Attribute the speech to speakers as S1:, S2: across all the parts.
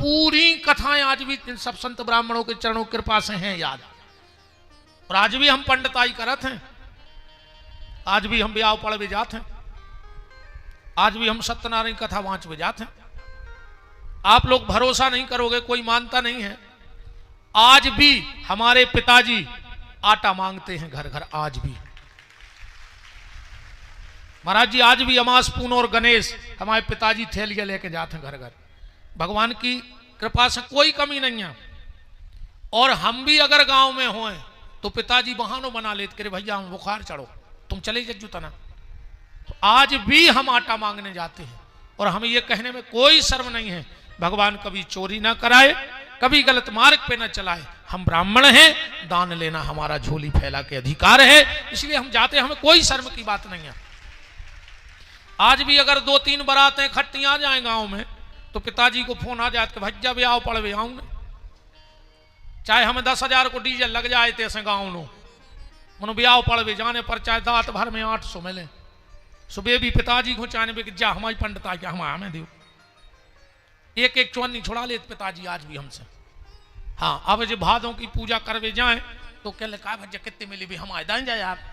S1: पूरी कथाएं आज भी इन सब संत ब्राह्मणों के चरणों की कृपा से हैं याद। और आज भी हम पंडिताई करत हैं, आज भी हम ब्याह पढ़ भी जाते हैं, आज भी हम सत्यनारायण कथा वांच भी जाते हैं। आप लोग भरोसा नहीं करोगे, कोई मानता नहीं है, आज भी हमारे पिताजी आटा मांगते हैं घर घर। आज भी महाराज जी, आज भी अमास पून और गणेश हमारे पिताजी थैलियां लेके जाते हैं घर घर। भगवान की कृपा से कोई कमी नहीं है। और हम भी अगर गांव में हों तो पिताजी बहानों बना लेते, भैया हम बुखार चढ़ो, तुम चले जज्जू तना। तो आज भी हम आटा मांगने जाते हैं और हमें यह कहने में कोई शर्म नहीं है, भगवान कभी चोरी ना कराए, कभी गलत मार्ग पे ना चलाए। हम ब्राह्मण हैं, दान लेना हमारा झोली फैला के अधिकार है, इसलिए हम जाते हैं, हमें कोई शर्म की बात नहीं है। आज भी अगर 2-3 बारातें इकट्ठी आ जाए गांव में तो पिताजी को फोन आ जाए कि भज्जा ब्याह पड़वे आऊं, चाहे हमें 10,000 को डीजल लग जाए तैसे गाँव नो मनो ब्याह पड़वे जाने पर, चाहे दांत भर में 800 मिले। सुबह भी पिताजी को चाहने पे जा हमारी पंडिता क्या हमें दो, एक एक चौनी छुड़ा लेते पिताजी आज भी हमसे। हाँ, अब जो भादों की पूजा करवे जाए तो कह ले कहा भज्जा कितने मिली भी हम आए जाए यार।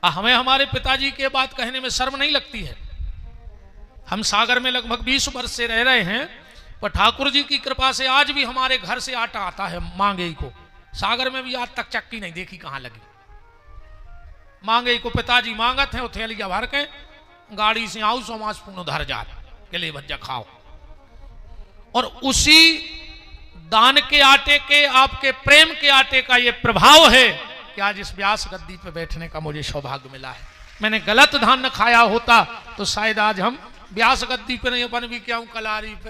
S1: हमें हमारे पिताजी के बात कहने में शर्म नहीं लगती है। हम सागर में लगभग 20 वर्ष से रह रहे हैं, पर ठाकुर जी की कृपा से आज भी हमारे घर से आटा आता है मांगे को। सागर में भी आज तक चक्की नहीं देखी कहां लगी। मांगे को पिताजी मांगत है, थैलिया भर के गाड़ी से आओ सोमास पूर्ण उधर जा के ले भज्जा खाओ। और उसी दान के आटे के, आपके प्रेम के आटे का ये प्रभाव है कि आज इस व्यास गद्दी पे बैठने का मुझे सौभाग्य मिला है। मैंने गलत धान खाया होता तो शायद आज हम व्यास गद्दी पे नहीं, अपन भी क्या हूं कलारी पे।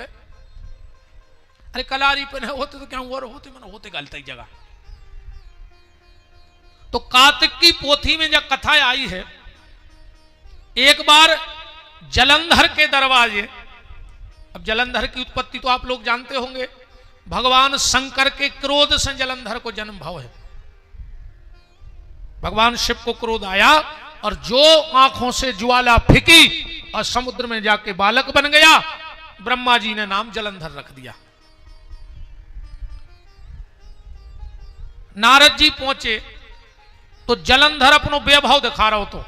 S1: अरे कलारी पे नहीं होते तो क्या और होते, मैंने होते गलत ही जगह। तो कार्तिक की पोथी में जब कथा आई है, एक बार जलंधर के दरवाजे, अब जलंधर की उत्पत्ति तो आप लोग जानते होंगे, भगवान शंकर के क्रोध से जलंधर को जन्म भाव है। भगवान शिव को क्रोध आया और जो आंखों से ज्वाला फिकी और समुद्र में जाके बालक बन गया, ब्रह्मा जी ने नाम जलंधर रख दिया। नारद जी पहुंचे तो जलंधर अपनो वैभव दिखा रहा हो, तो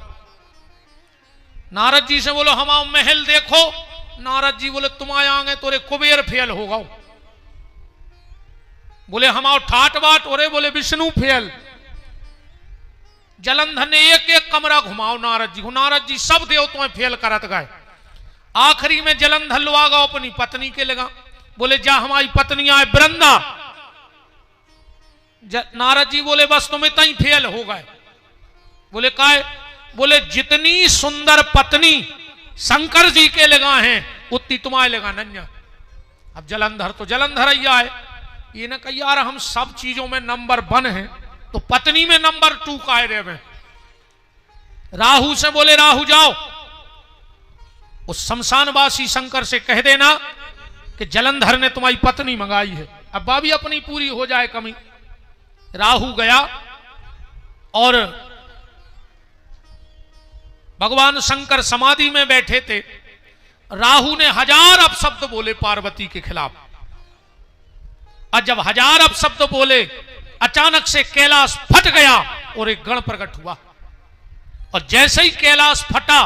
S1: नारद जी से बोलो हम आओ महल देखो। नारद जी बोले तुम आएंगे तो रे कुबेर फेल होगा। बोले हम आओ ठाट बाट, और बोले विष्णु फेल। जलंधर ने एक एक कमरा घुमाओ नारद जी को, नारद जी सब देवताओं फेल करत गए। आखिरी में जलंधर लुआगा अपनी पत्नी के लगा, बोले जा हमारी पत्नी आए वृंदा। नारद जी बोले बस तुम इतना ही फेल हो गए। बोले काहे? बोले जितनी सुंदर पत्नी शंकर जी के लगा हैं उतनी तुम्हारे लगा नन्या। अब जलंधर तो जलंधर ही आए, ये ना कही यार हम सब चीजों में नंबर 1 हैं तो पत्नी में नंबर 2 का है रे में। राहु से बोले राहु जाओ उस शमशानवासी शंकर से कह देना कि जलंधर ने तुम्हारी पत्नी मंगाई है, अब भी अपनी पूरी हो जाए कमी। राहु गया और भगवान शंकर समाधि में बैठे थे। राहु ने 1000 अपशब्द बोले पार्वती के खिलाफ, और जब 1000 अपशब्द बोले अचानक से कैलाश फट गया और एक गण प्रकट हुआ। और जैसे ही कैलाश फटा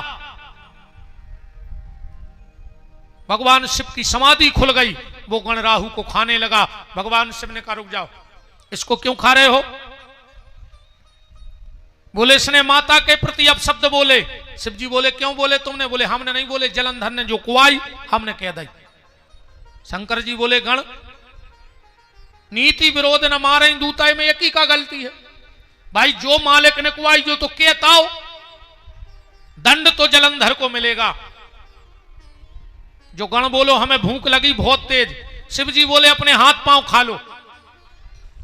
S1: भगवान शिव की समाधि खुल गई, वो गण राहु को खाने लगा। भगवान शिव ने कहा रुक जाओ, इसको क्यों खा रहे हो? बोले इसने माता के प्रति अपशब्द बोले। शिव जी बोले क्यों बोले तुमने? बोले हमने नहीं बोले, जलंधर ने जो कुआई हमने कह दी। शंकर जी बोले गण नीति विरोध न मारे दूताई में एक ही का गलती है भाई, जो मालिक ने कुआई जो तो कहताओ दंड तो जलंधर को मिलेगा। जो गण बोलो हमें भूख लगी बहुत तेज। शिव जी बोले अपने हाथ पांव खा लो।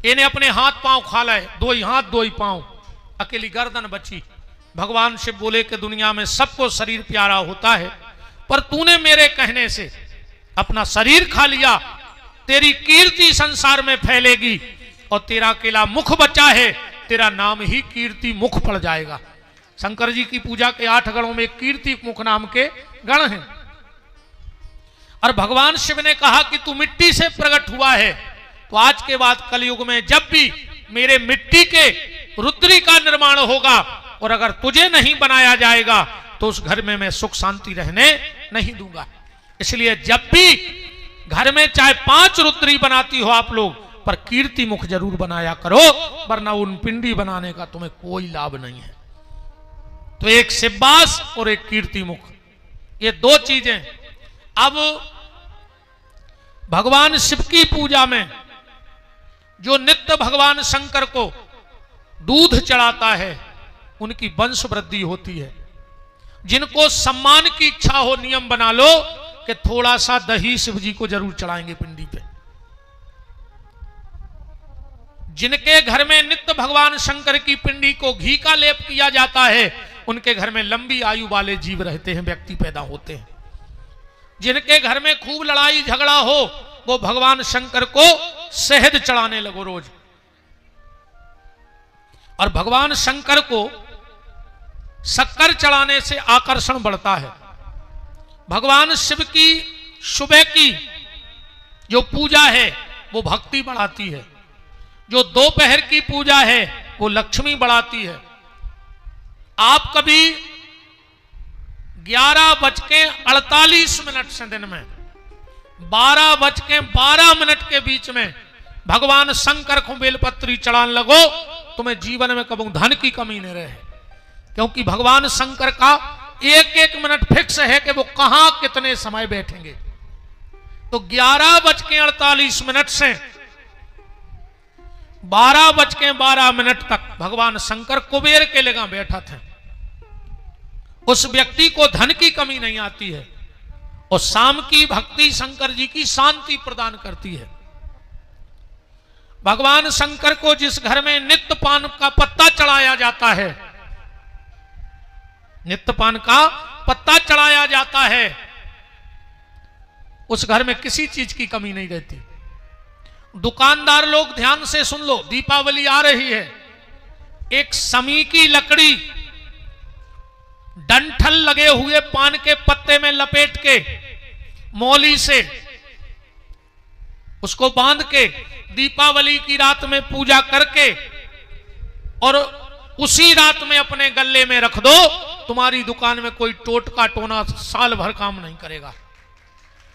S1: इन्हें अपने हाथ पांव खा लाए, 2 ही हाथ 2 ही पांव, अकेली गर्दन बची। भगवान शिव बोले कि दुनिया में सबको शरीर प्यारा होता है, पर तूने मेरे कहने से अपना शरीर खा लिया, तेरी कीर्ति संसार में फैलेगी और तेरा अकेला मुख बचा है, तेरा नाम ही कीर्ति मुख पड़ जाएगा। शंकर जी की पूजा के 8 गणों में कीर्ति मुख नाम के गण हैं। और भगवान शिव ने कहा कि तू मिट्टी से प्रकट हुआ है, तो आज के बाद कलयुग में जब भी मेरे मिट्टी के रुद्री का निर्माण होगा और अगर तुझे नहीं बनाया जाएगा तो उस घर में मैं सुख शांति रहने नहीं दूंगा। इसलिए जब भी घर में चाहे 5 रुद्री बनाती हो आप लोग, पर कीर्ति मुख जरूर बनाया करो, वरना उन पिंडी बनाने का तुम्हें कोई लाभ नहीं है। तो एक शिववास और एक कीर्ति मुख, ये 2 चीजें। अब भगवान शिव की पूजा में जो नित्य भगवान शंकर को दूध चढ़ाता है, उनकी वंश वृद्धि होती है। जिनको सम्मान की इच्छा हो, नियम बना लो कि थोड़ा सा दही शिव जी को जरूर चढ़ाएंगे पिंडी पे। जिनके घर में नित्य भगवान शंकर की पिंडी को घी का लेप किया जाता है, उनके घर में लंबी आयु वाले जीव रहते हैं, व्यक्ति पैदा होते हैं। जिनके घर में खूब लड़ाई झगड़ा हो, वो भगवान शंकर को शहद चढ़ाने लगो रोज। और भगवान शंकर को शक्कर चढ़ाने से आकर्षण बढ़ता है। भगवान शिव की सुबह की जो पूजा है वो भक्ति बढ़ाती है, जो दोपहर की पूजा है वो लक्ष्मी बढ़ाती है। आप कभी 11:48 से दिन में 12:12 के बीच में भगवान शंकर को बेलपत्री चढ़ाने लगो, तुम्हें जीवन में कभी धन की कमी नहीं रहे। क्योंकि भगवान शंकर का 1-1 मिनट फिक्स है कि वो कहां कितने समय बैठेंगे। तो 11:48 से 12:12 तक भगवान शंकर कुबेर के लगा बैठा थे। उस व्यक्ति को धन की कमी नहीं आती है, और शाम की भक्ति शंकर जी की शांति प्रदान करती है। भगवान शंकर को जिस घर में नित्य पान का पत्ता चढ़ाया जाता है, नित्य पान का पत्ता चढ़ाया जाता है, उस घर में किसी चीज की कमी नहीं रहती। दुकानदार लोग ध्यान से सुन लो, दीपावली आ रही है। एक समी की लकड़ी डंठल लगे हुए पान के पत्ते में लपेट के मौली से उसको बांध के दीपावली की रात में पूजा करके और उसी रात में अपने गले में रख दो, तुम्हारी दुकान में कोई टोटका टोना साल भर काम नहीं करेगा।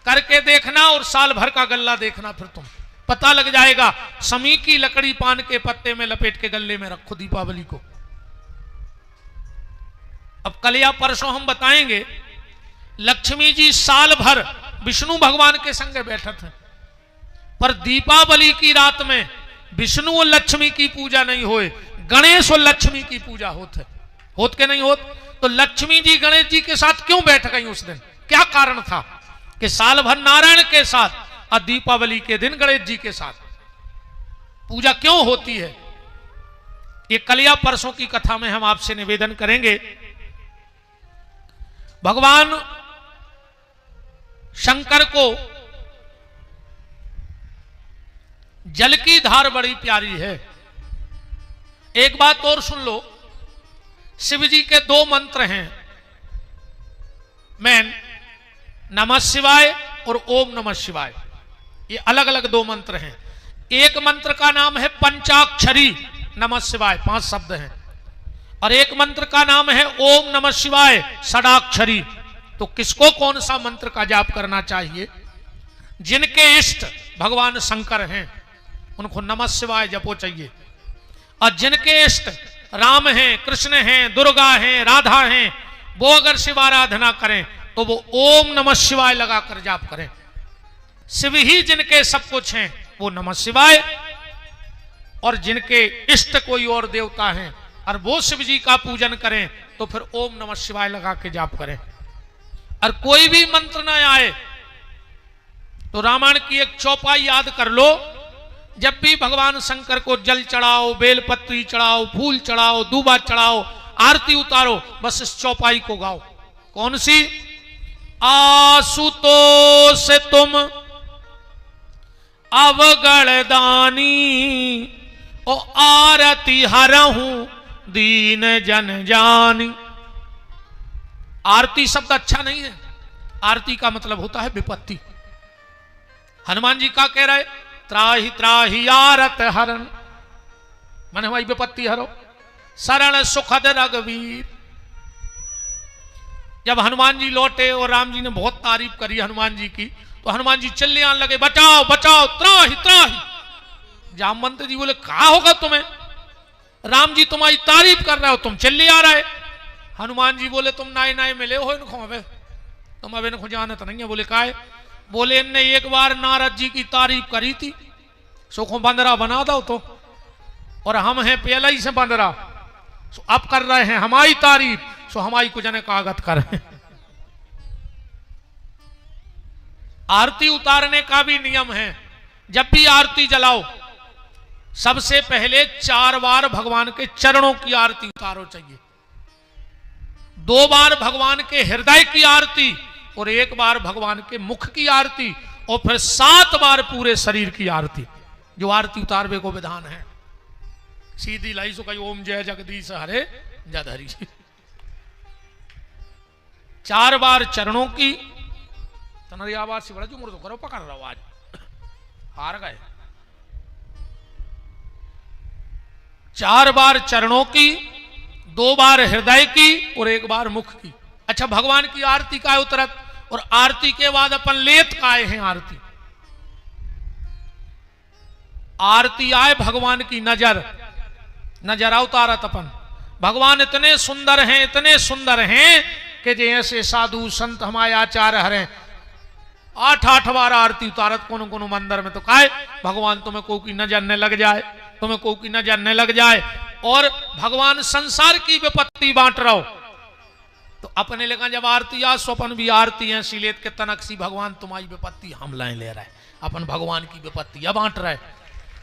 S1: करके देखना और साल भर का गल्ला देखना, फिर तुम पता लग जाएगा। समी की लकड़ी पान के पत्ते में लपेट के गले में रखो दीपावली को। अब कल या परसों हम बताएंगे, लक्ष्मी जी साल भर विष्णु भगवान के संग बैठे थे, पर दीपावली की रात में विष्णु और लक्ष्मी की पूजा नहीं होए, गणेश और लक्ष्मी की पूजा होत के नहीं होत। तो लक्ष्मी जी गणेश जी के साथ क्यों बैठ गई उस दिन? क्या कारण था कि साल भर नारायण के साथ और दीपावली के दिन गणेश जी के साथ पूजा क्यों होती है? ये कल या परसों की कथा में हम आपसे निवेदन करेंगे। भगवान शंकर को जल की धार बड़ी प्यारी है। एक बात और सुन लो, शिव जी के 2 मंत्र हैं मैन, नमः शिवाय और ओम नमः शिवाय। ये अलग अलग 2 मंत्र हैं। एक मंत्र का नाम है पंचाक्षरी नमः शिवाय, 5 शब्द हैं, और एक मंत्र का नाम है ओम नमः शिवाय षडाक्षरी। तो किसको कौन सा मंत्र का जाप करना चाहिए? जिनके इष्ट भगवान शंकर हैं उनको नमः शिवाय जपो चाहिए, और जिनके इष्ट राम हैं, कृष्ण हैं, दुर्गा हैं, राधा हैं, वो अगर शिव आराधना करें तो वो ओम नमः शिवाय लगाकर जाप करें। शिव ही जिनके सब कुछ हैं वो नमः शिवाय, और जिनके इष्ट कोई और देवता हैं और वो शिव जी का पूजन करें तो फिर ओम नमः शिवाय लगा के जाप करें। और कोई भी मंत्र ना आए तो रामायण की एक चौपाई याद कर लो। जब भी भगवान शंकर को जल चढ़ाओ, बेलपत्री चढ़ाओ, फूल चढ़ाओ, दूबा चढ़ाओ, आरती उतारो, बस इस चौपाई को गाओ। कौन सी? आशुतोष तुम अवगण दानी, ओ आरती हरहूं दीन जन जानी। आरती शब्द अच्छा नहीं है। आरती का मतलब होता है विपत्ति। हनुमान जी का कह रहे, त्राहि त्राहि आरत हरण, मैंने हमारी विपत्ति हरो, शरण सुखद रघुवीर। जब हनुमान जी लौटे और राम जी ने बहुत तारीफ करी हनुमान जी की, तो हनुमान जी चिल्ले आने लगे, बचाओ बचाओ त्राहि त्राहि। जामवंत जी बोले, कहा होगा तुम्हें, राम जी तुम्हारी तारीफ कर रहे हो, तुम चिल्ले आ रहे। हनुमान जी बोले, तुम नाए नाए मिले हो इनको, अबे तुम अब इनको जानत नहीं है। बोले काहे? बोले इनने एक बार नारद जी की तारीफ करी थी, सुखो बंदरा बना दो तो, और हम हैं पहले ही से बंदरा, अब कर रहे हैं हमारी तारीफ, सो हमारी को जने कागत करें। आरती उतारने का भी नियम है, जब भी आरती जलाओ सबसे पहले 4 बार भगवान के चरणों की आरती उतारो चाहिए, 2 बार भगवान के हृदय की आरती और 1 बार भगवान के मुख की आरती, और फिर 7 बार पूरे शरीर की आरती, जो आरती उतारवे को विधान है। सीधी लाई सो कही ओम जय जगदीश हरे जधरी। 4 बार चरणों की, तुम्हारी आवाज से बड़ा जो मुर्दो करो, पकड़ रहा हूं आज, हार गए। 4 बार चरणों की, 2 बार हृदय की और 1 बार मुख की। अच्छा, भगवान की आरती का उतरत, और आरती के बाद अपन लेत काए हैं आरती। आरती आए भगवान की नजर, नजर उतारत अपन। भगवान इतने सुंदर हैं, इतने सुंदर हैं कि जैसे साधु संत हमारे आचार्य हरे 8 बार आरती उतारत कोनो कोनो मंदिर में। तो काहे भगवान तुम्हें को की नजर न लग जाए, तुम्हें को की नजर न लग जाए। और भगवान संसार की विपत्ति बांट रहा हो, तो अपने लेकर जब आरती आ स्वपन भी आरती है सीलेत के तनक सी, भगवान तुम्हारी विपत्ति हम लाए ले रहा है, अपन भगवान की विपत्ति या बांट रहा है।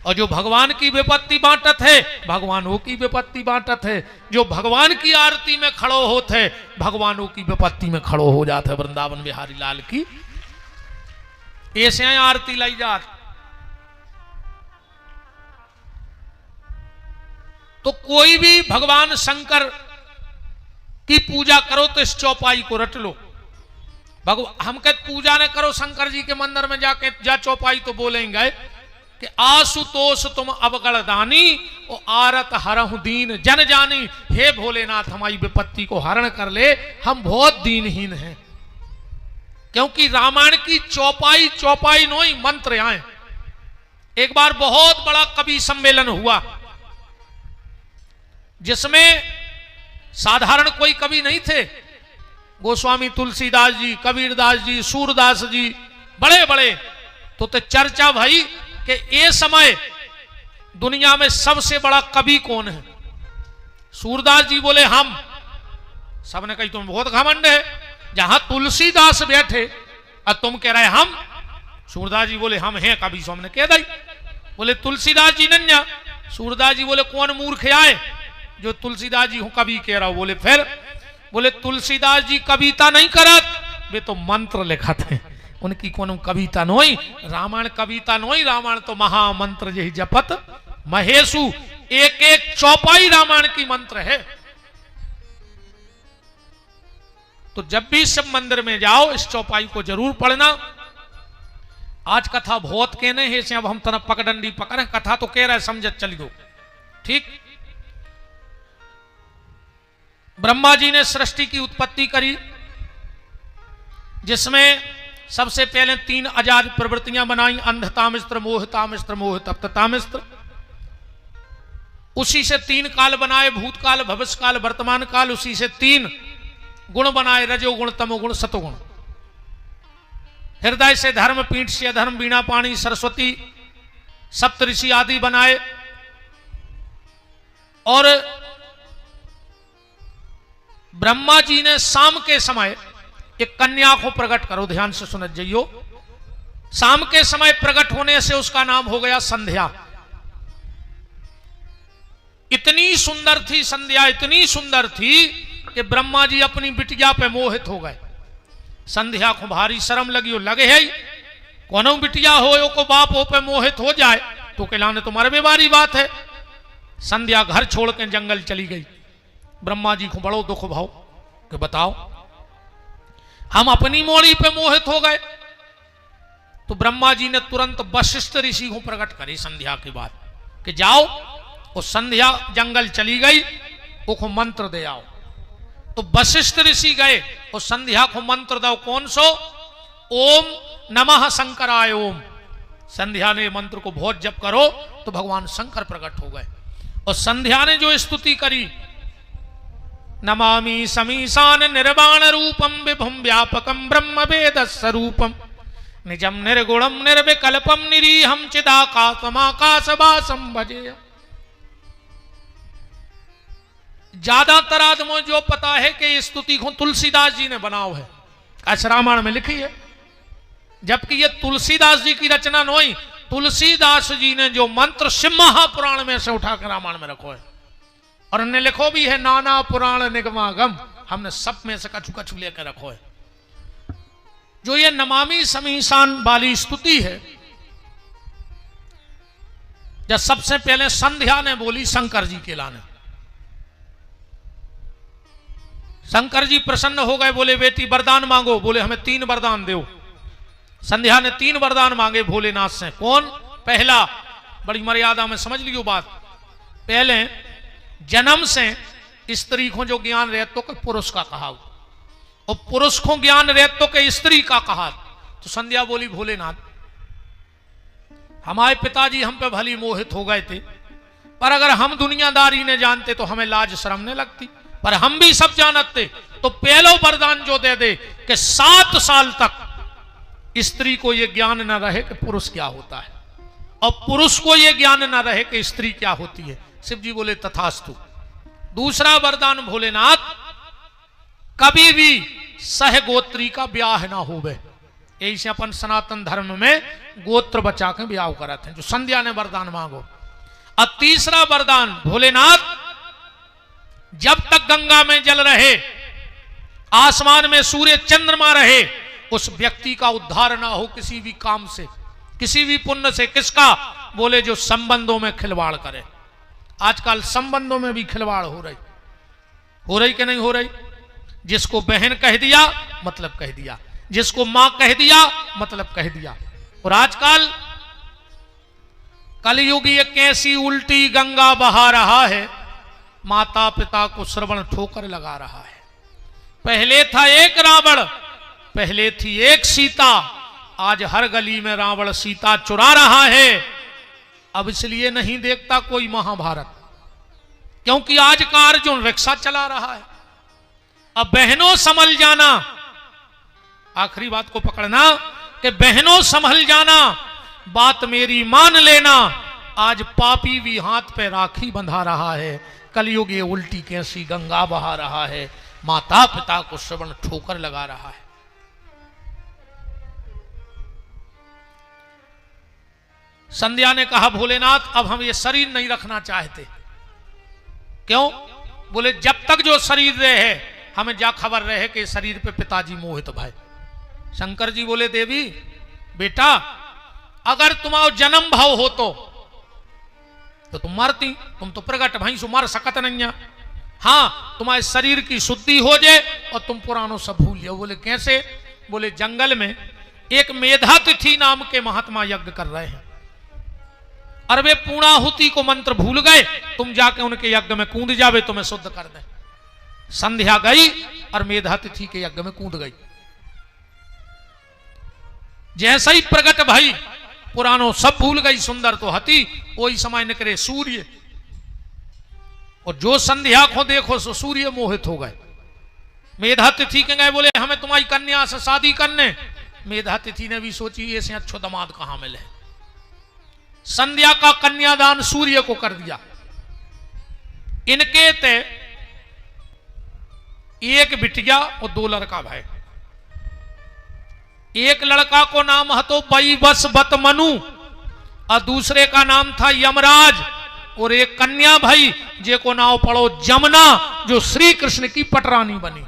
S1: और जो भगवान की विपत्ति बांटत है, भगवानों की विपत्ति बांटत है। जो भगवान की आरती में खड़ो होते है, भगवानों की विपत्ति में खड़ो हो जाते है। वृंदावन बिहारी लाल की ऐसे आरती लाई जात। तो कोई भी भगवान शंकर की पूजा करो तो इस चौपाई को रट लो। हम कहते पूजा न करो शंकर जी के मंदिर में जाके, जा चौपाई तो बोलेंगे कि आशुतोष तुम अवगणदानी और आरत हरहु दीन जन जानी। हे भोलेनाथ, हमारी विपत्ति को हरण कर ले, हम बहुत दीनहीन हैं। क्योंकि रामायण की चौपाई चौपाई नोई मंत्र आए। एक बार बहुत बड़ा कवि सम्मेलन हुआ, जिसमें साधारण कोई कवि नहीं थे। गोस्वामी तुलसीदास जी, कबीरदास जी, सूरदास जी, बड़े बड़े। तो चर्चा भाई कि ये समय दुनिया में सबसे बड़ा कवि कौन है। सूरदास जी बोले हम। सबने कही तुम बहुत घमंड है, जहां तुलसीदास बैठे और तुम कह रहे हम। सूरदास जी बोले हम हैं कवि, सो हमने कह दी। बोले तुलसीदास जी नन्या। सूरदास जी बोले कौन मूर्ख आए जो तुलसीदास जी हूं कवि कह रहा हूं। बोले फिर? बोले तुलसीदास जी कविता नहीं करत, वे तो मंत्र लिखत हैं। उनकी कोनो कविता नोई, रामायण कविता नोई, रामायण तो महामंत्र यही जपत महेशु। एक एक चौपाई रामायण की मंत्र है। तो जब भी सब मंदिर में जाओ इस चौपाई को जरूर पढ़ना। आज कथा बहुत कहने हैं से, अब हम तरफ पकड़ंडी पकड़े, कथा तो कह रहे समझत चल गो। ठीक, ब्रह्मा जी ने सृष्टि की उत्पत्ति करी, जिसमें सबसे पहले 3 आजाद प्रवृत्तियां बनाई। अंधतामिस्त्र, मोहतामिस्त्र, मोहतप्ततामिस्त्र। उसी से 3 काल बनाए, भूतकाल, भविष्यकाल, वर्तमान काल। उसी से 3 गुण बनाए, रजोगुण, तमोगुण, सतोगुण। हृदय से धर्म, पीठ से अधर्म, वीणा पाणी सरस्वती, सप्तऋषि आदि बनाए। और ब्रह्मा जी ने शाम के समय एक कन्या को प्रकट करो, ध्यान से सुनत जाइयो। शाम के समय प्रकट होने से उसका नाम हो गया संध्या। इतनी सुंदर थी संध्या, इतनी सुंदर थी कि ब्रह्मा जी अपनी बिटिया पे मोहित हो गए। संध्या को भारी शर्म लगी, हो लगे है कोनो बिटिया हो को बाप हो पे मोहित हो जाए तो कहलाने तुम्हारे बेबारी बात है। संध्या घर छोड़ के जंगल चली गई। ब्रह्मा जी को बड़ो दुख भाव कि बताओ हम अपनी मोड़ी पे मोहित हो गए, तो ब्रह्मा जी ने तुरंत वशिष्ठ ऋषि को प्रकट करी संध्या की बात कि जाओ, वो संध्या जंगल चली गई, वो मंत्र दे आओ। तो वशिष्ठ ऋषि गए और संध्या को मंत्र दो, कौन सो? ओम नमः शंकराय ओम। संध्या ने मंत्र को बहुत जप करो तो भगवान शंकर प्रकट हो गए। और संध्या ने जो स्तुति करी, नमामि समीशान निर्वाण रूपम विभुम व्यापकम ब्रह्म वेद स्वरूपम निजम निर्गुणम निर्विकल्पम निरीहम चिदाकाशमाकाशवासम भजे। ज्यादातर आदमों जो पता है कि इस स्तुति को तुलसीदास जी ने बनाओ है, काश रामायण में लिखी है, जबकि ये तुलसीदास जी की रचना नहीं। तुलसीदास जी ने जो मंत्र शिव महापुराण में से उठाकर रामायण में रखो है, और उन्हें लिखो भी है नाना पुराण निगमागम, हमने सब में से कछु कछु लेकर रखो है। जो ये नमामि समीशान वाली स्तुति है, जब सबसे पहले संध्या ने बोली शंकर जी के लाने, शंकर जी प्रसन्न हो गए, बोले बेटी वरदान मांगो। बोले हमें 3 वरदान दो। संध्या ने 3 वरदान मांगे भोलेनाथ से। कौन? पहला, बड़ी मर्यादा में समझ लियो बात, पहले जन्म से स्त्री को जो ज्ञान रहतो के पुरुष का कहा, और पुरुष को ज्ञान रहतो के स्त्री का कहा। तो संध्या बोली भोलेनाथ, हमारे पिताजी हम पे भली मोहित हो गए थे, पर अगर हम दुनियादारी ने जानते तो हमें लाज शर्म नहीं लगती, पर हम भी सब जानते। तो पहलो वरदान जो दे दे कि 7 साल तक स्त्री को यह ज्ञान न रहे कि पुरुष क्या होता है, और पुरुष को यह ज्ञान न रहे कि स्त्री क्या होती है। शिव जी बोले तथास्तु। दूसरा वरदान भोलेनाथ, कभी भी सहगोत्री का ब्याह ना होवे। यही से अपन सनातन धर्म में गोत्र बचा के ब्याह कराते हैं, जो संध्या ने वरदान मांगो। और तीसरा वरदान भोलेनाथ, जब तक गंगा में जल रहे, आसमान में सूर्य चंद्रमा रहे, उस व्यक्ति का उद्धार ना हो किसी भी काम से, किसी भी पुण्य से। किसका? बोले जो संबंधों में खिलवाड़ करे। आजकल संबंधों में भी खिलवाड़ हो रही कि नहीं हो रही? जिसको बहन कह दिया मतलब कह दिया, जिसको मां कह दिया मतलब कह दिया। और आजकल कलयुग ये कैसी उल्टी गंगा बहा रहा है, माता पिता को श्रवण ठोकर लगा रहा है। पहले था एक रावण, पहले थी एक सीता, आज हर गली में रावण सीता चुरा रहा है। अब इसलिए नहीं देखता कोई महाभारत, क्योंकि आज का अर्जुन रिक्शा चला रहा है। अब बहनों संभल जाना, आखिरी बात को पकड़ना कि बहनों संभल जाना, बात मेरी मान लेना। आज पापी भी हाथ पे राखी बंधा रहा है। कलयुग ये उल्टी कैसी गंगा बहा रहा है, माता पिता को श्रवण ठोकर लगा रहा है। संध्या ने कहा भोलेनाथ अब हम ये शरीर नहीं रखना चाहते। क्यों? बोले जब तक जो शरीर रहे हमें जा खबर रहे कि शरीर पे पिताजी मोहित भाई। शंकर जी बोले देवी बेटा अगर तुम्हारा जन्म भाव हो तो तुम मरती, तुम तो प्रगट भाई सो मर सकत नहीं है। हाँ तुम्हारे शरीर की शुद्धि हो जाए और तुम पुरानों सब भूल जाओ। बोले कैसे? बोले जंगल में एक मेधातिथि नाम के महात्मा यज्ञ कर रहे हैं और वे पूर्णाहुति को मंत्र भूल गए, तुम जाके उनके यज्ञ में कूद जावे तुम्हें शुद्ध कर दे। संध्या गई और मेधातिथि के यज्ञ में कूद गई। जैसा ही प्रगट भाई पुरानो सब भूल गई, सुंदर तो हती, वही समय निकले सूर्य, और जो संध्या को देखो सो सूर्य मोहित हो गए। मेधातिथि के गए बोले हमें तुम्हारी कन्या से शादी करने। मेधातिथि ने भी सोची ऐसे अच्छो दामाद कहां मिले। संध्या का कन्यादान सूर्य को कर दिया। इनके ते एक बिटिया और 2 लड़का भाई। एक लड़का को नाम हतो बस बत मनु और दूसरे का नाम था यमराज, और एक कन्या भाई जे को नाम पढ़ो जमुना, जो श्री कृष्ण की पटरानी बनी।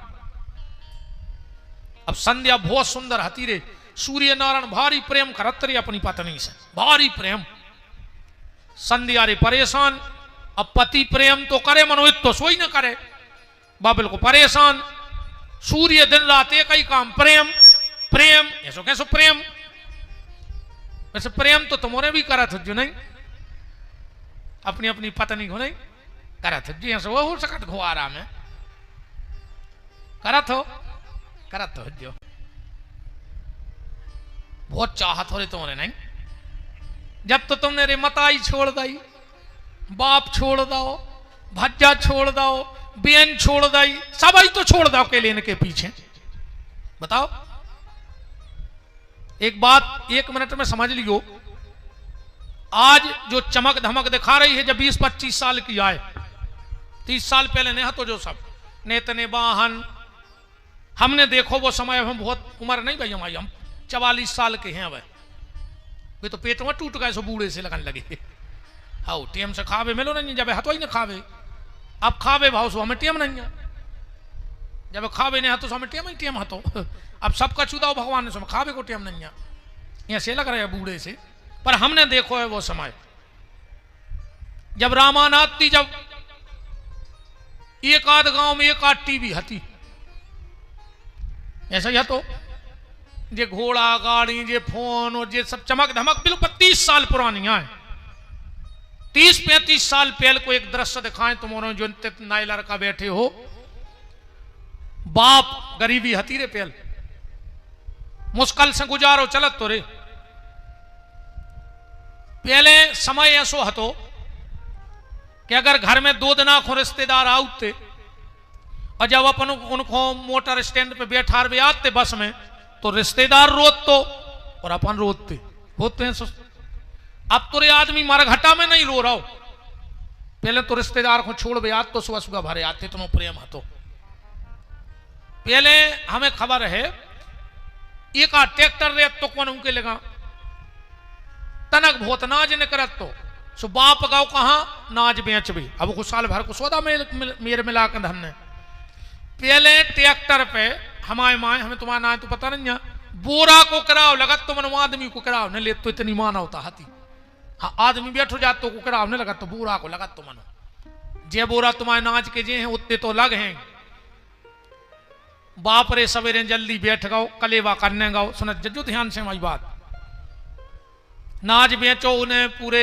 S1: अब संध्या बहुत सुंदर हती रे, सूर्य नारायण भारी प्रेम करत रे अपनी पत्नी से, भारी प्रेम। संध्या रे परेशान, अब पति प्रेम तो करे मनोहित तो सोई न करे, बाबल को परेशान। सूर्य दिन रात एक ही काम, प्रेम प्रेम, ऐसो कैसो प्रेम। वैसे प्रेम तो तुम्हारे भी करा था जो नहीं, अपनी अपनी पत्नी को नहीं करा था जी, वो हो सकत घुआरा में करा तो जो बहुत चाहत हो रही तुम्हारे नहीं। जब तो तुमने रे मताई छोड़ दई, बाप छोड़ दो, भज्जा छोड़ दो, बेन छोड़ दई, सब आई तो छोड़ दो के लेने के पीछे। बताओ एक बात 1 मिनट में समझ लियो, आज जो चमक धमक दिखा रही है, जब 20-25 साल की आए, 30 साल पहले नहीं तो जो सब नेतने वाहन हमने देखो वो समय, हम बहुत उम्र नहीं भाई हमारी, हम 44 साल के हैं। अब वे तो पेट में टूट गए, सो बूढ़े से लगन लगे। हाँ टेम से खावे मिलो नहीं, जब हतो ही ना खावे, अब खावे भाव सो हमें टेम नहीं है, जब खावे नहीं हतो सो हमें टेम ही टेम हतो। अब सबका चुदाओ भगवान ने, सो खावे को टेम नहीं है, यहाँ से लग रहा है बूढ़े से। पर हमने देखो है वो समय जब रामानाथ थी, जब एक आध गांव में एक आध टीवी हती, ऐसा ही तो जे घोड़ा गाड़ी जे फोन और जे सब चमक धमक बिल्कुल 30 साल पुरानी है। 30-35 साल पहले को एक दृश्य दिखाएं तुम्हारे, जो नए लड़का बैठे हो, बाप गरीबी हती रे पहल, मुश्किल से गुजारो चलत तो रे। पहले समय ऐसो हतो कि अगर घर में 2 दिना को रिश्तेदार आते, और जब अपन उनको मोटर स्टैंड पे बैठा रहे आते बस में, तो रिश्तेदार रोत तो और अपन रोते होते हैं। अब तो रे आदमी मरघटा में नहीं रो रहा हो, पहले तो रिश्तेदार को छोड़ बे आते तो सुबह सुबह भरे आते, तुम प्रेम हतो। पहले हमें खबर है एक ट्रैक्टर रे तो कौन उनके लगा तनक बहुत नाज ने करत, तो सो बाप गाँव कहा नाज बेच भी, अब कुछ साल भर को सौदा मेरे मिला के धन ने। पहले ट्रैक्टर पे हमारे माए, हमें तुम्हारा नाम तो पता नहीं है, बोरा को कराओ लगत तो मनो आदमी को कराओ न ले, तो इतनी माना होता हाथी। हाँ आदमी बैठो जात तो को कराओ न लगत, तो बोरा को लगत तो मनो, जे बोरा तुम्हारे नाच के जे हैं उतने तो लग हैं। बाप रे सवेरे जल्दी बैठ गओ, कलेवा करने गओ, सुन जजो ध्यान से हमारी बात, नाज बेचो, उन्हें पूरे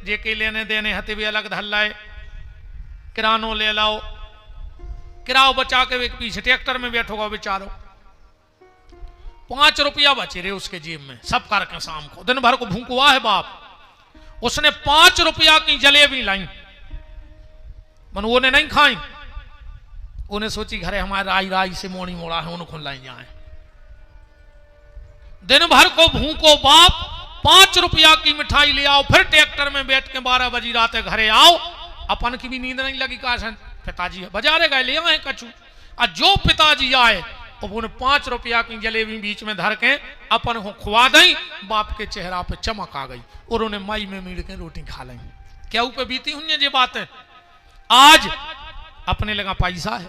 S1: जे के लेने देने हते भी अलग धल लाए, किरानो ले लाओ, किराओ बचा के एक पीछे ट्रैक्टर में बैठोगा बेचारो, 5 रुपया बचे रहे उसके जेब में, सब करके शाम को दिन भर को भूखा है बाप, उसने 5 रुपया की जलेबी लाई, मन वो ने नहीं खाई, उन्हें सोची घरे हमारे राई राई से मोड़ी मोड़ा है, उनको लाई जाए। दिन भर को भूखो बाप 5 रुपया की मिठाई ले आओ, फिर ट्रैक्टर में बैठ के 12 बजी रात घरे आओ, अपन की भी नींद नहीं लगी, काशन पिताजी बाजारे गए ले आए कछु, और जो पिताजी आए तो उन्हें 5 रुपया की जलेबी बीच में धर के अपन को खुआ दई, बाप के चेहरा पे चमक आ गई और उन्हें माई में मीड़ के रोटी खा ली। क्या ऊपर बीती हुई ये बातें? आज अपने लगा पैसा है,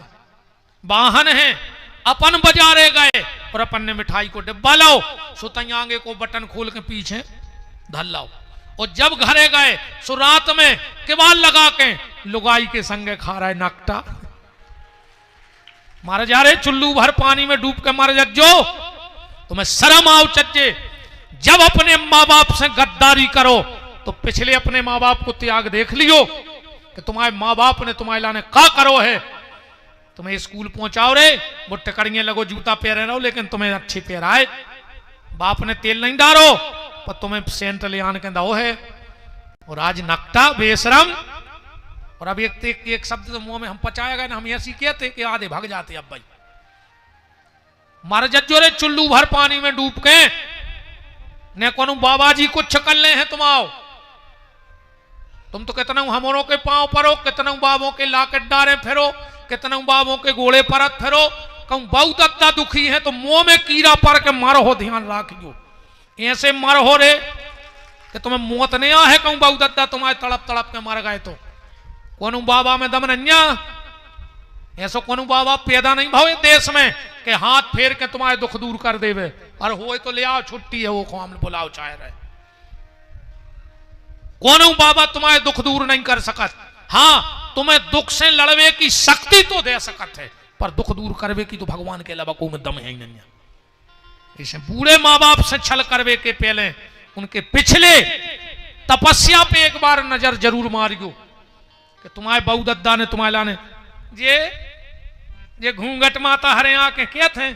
S1: वाहन है, अपन बाजारे गए और अपन ने मिठाई को डिब्बा लाओ, सुतई आगे को बटन खोल के पीछे धल लाओ, और जब घरे गए सो रात में केवाल लगा के लुगाई के संगे खा रहा है नकटा, मारे जा रहे चुल्लू भर पानी में डूब के मारे जो, तुम्हें शर्म आओ चच्चे। जब अपने माँ बाप से गद्दारी करो तो पिछले अपने माँ बाप को त्याग देख लियो कि तुम्हारे माँ बाप ने तुम्हारे लाने का करो है, तुम्हें स्कूल पहुंचाओ रे, वो टकरियां लगो, जूता पहने रहो, लेकिन तुम्हें अच्छे पहराए, बाप ने तेल नहीं डालो पर तुम्हें सेंट ले आने के दो है, और आज नकटा बेशरम। और अब एक शब्द तो मुंह में हम पचाया गए ना, हम ऐसी कहते कि आधे भाग जाते, अब भाई मार जज्जो रे चुल्लू भर पानी में डूब के ने कोनो बाबा जी कुछ कर ले हैं तुम आओ, तुम तो कितना हमरों के पांव परो, कितना बाबों के लाकेट डारे फिरो, कितना बाबों के गोले परत फिरो, कहूं बहुत अत्ता दुखी है तो मुंह में कीड़ा पर के मर हो, ध्यान रखियो, ऐसे मर हो रे कि तुम्हें मौत नहीं आ है, कहूं बहुत अत्ता तुम्हारे तड़प तड़प के मर गए, तो कोनो बाबा में दम नहीं, ऐसा कोनो बाबा पैदा नहीं भाव देश में कि हाथ फेर के तुम्हारे दुख दूर कर देवे, और हो तो ले आओ छुट्टी है, वो काम बुलाओ चाहे रहे, कोनो बाबा तुम्हारे दुख दूर नहीं कर सकत। हाँ तुम्हें दुख से लड़वे की शक्ति तो दे सकत है, पर दुख दूर करवे की तो भगवान के अलावा कोई में दम है ही नहीं। इसे बूढ़े माँ बाप से छल करवे के पहले उनके पिछले तपस्या पे एक बार नजर जरूर मारियो कि तुम्हारे बहु दद्दा ने तुम्हारे लाने ये घूंघट माता हरे आके क्या थे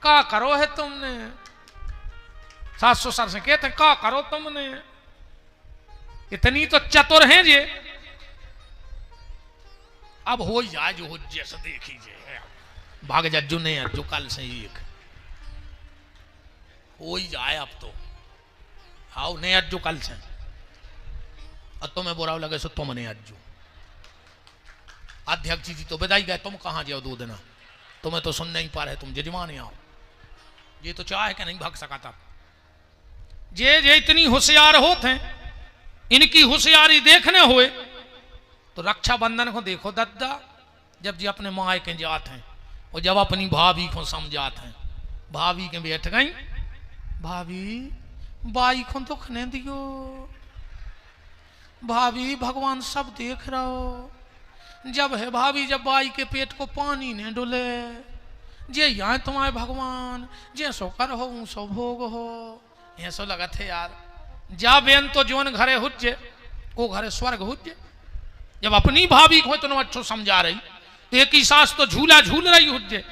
S1: का करो है तुमने 700 साल से कहते का करो तुमने इतनी तो चतुर हैं जे अब हो जाए जो हो जैसे देखिए भाग जज्जू ने जो कल से एक हो ही जाए अब तो आओ नहीं अज्जू कल से और तुम्हें बुरा लगे सो तुम नहीं अज्जू अध्यक्ष जी तो बधाई गए तुम कहां जाओ 2 दिन तुम्हें तो सुन नहीं पा रहे तुम जजमान आओ ये तो चाहे कि नहीं भाग सका था जे इतनी होशियार होते हैं इनकी होशियारी देखने हुए तो रक्षाबंधन को देखो दद्दा जब जी अपने माए के जाते हैं और जब अपनी भाभी को समझाते हैं भाभी के बैठ गई भाभी बाई को दुख नहीं दियो भाभी भगवान सब देख रहा हो जब है भाभी जब बाई के पेट को पानी ने डुले जे यहाँ तुम्हारे भगवान जे सो कर हो सो भोग हो ये सो लगा थे यार जा बेन तो जोन घरे हुज्जे वो घरे स्वर्ग हुज्जे जब अपनी भाभी को इतना अच्छो समझा रही तो एक ही सास तो झूला झूल रही हुज्जे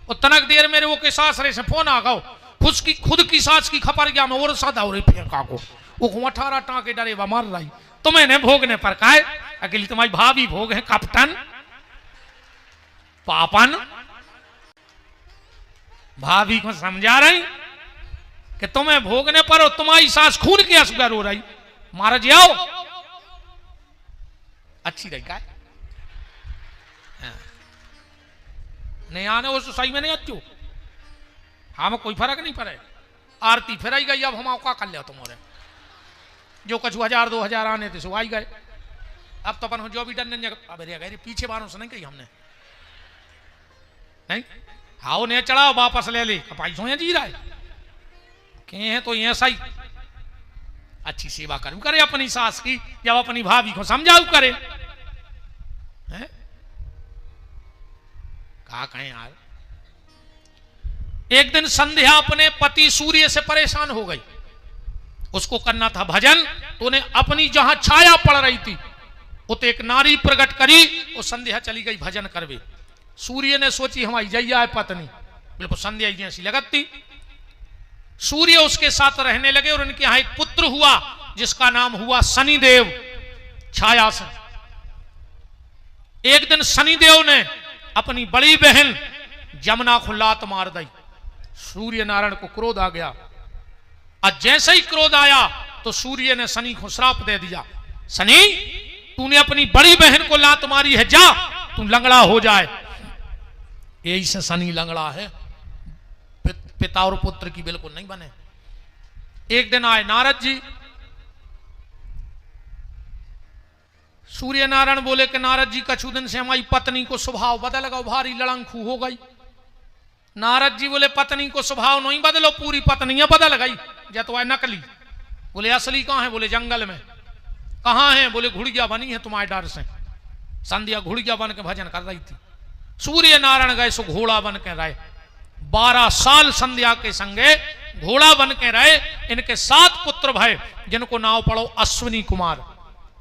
S1: और तनक देर मेरे वो के सास रे से फोन आ गओ खुद की सास की खपर गया मैं और सदा और फेंका को वो 18 टाँके डरे मार रही तुम्हें ने भोगने पर काहे अकेली तुम्हारी भाभी भोग है कप्तान पापन भाभी को समझा रही कि तुम्हें भोगने पर हो तुम्हारी सास खून की असगर हो रही मारा जाओ अच्छी रही का नहीं आने वो सही में नहीं अच्छू हमें कोई फर्क नहीं पड़े आरती फिर आई गई अब हम का कर लिया तुम्हारे जो कछु 1000 2000 आने थे सो आई गए अब तो अपन जो भी डन अब गए पीछे बारों से नहीं कही हमने नहीं हाओ ने चढ़ाओ वापस ले ली पैसों जी रहा है के हैं तो ये सही अच्छी सेवा करूं करे अपनी सास की जब अपनी भाभी को समझाऊ करे हैं कहा कहें यार एक दिन संध्या अपने पति सूर्य से परेशान हो गई उसको करना था भजन तो उन्हें अपनी जहां छाया पड़ रही थी वो तो एक नारी प्रकट करी वो संध्या चली गई भजन करवे सूर्य ने सोची हमारी जैया है पत्नी बिल्कुल संध्या जैसी लगती सूर्य उसके साथ रहने लगे और उनके यहां एक पुत्र हुआ जिसका नाम हुआ शनिदेव छाया से एक दिन शनिदेव ने अपनी बड़ी बहन जमुना को लात मार दी सूर्य नारायण को क्रोध आ गया और जैसे ही क्रोध आया तो सूर्य ने शनि को श्राप दे दिया शनि तूने अपनी बड़ी बहन को लात मारी है जा तू लंगड़ा हो जाए यही से शनि लंगड़ा है पिता और पुत्र की बिल्कुल नहीं बने एक दिन आए नारद जी सूर्य नारायण बोले कि नारद जी कछु दिन से हमारी पत्नी को स्वभाव बदल गया भारी लड़ंखू हो गई नारद जी बोले पत्नी को स्वभाव नहीं बदलो पूरी पत्नियां बदल गई या तो नकली बोले असली कहां है बोले जंगल में कहां है बोले घुड़िया बनी है तुम्हारे डर से संध्या घुड़िया बन के भजन कर रही थी सूर्य नारायण गए सो घोड़ा बन के रहे 12 साल संध्या के संगे घोड़ा बन के रहे इनके 7 पुत्र भय जिनको नाम पढ़ो अश्विनी कुमार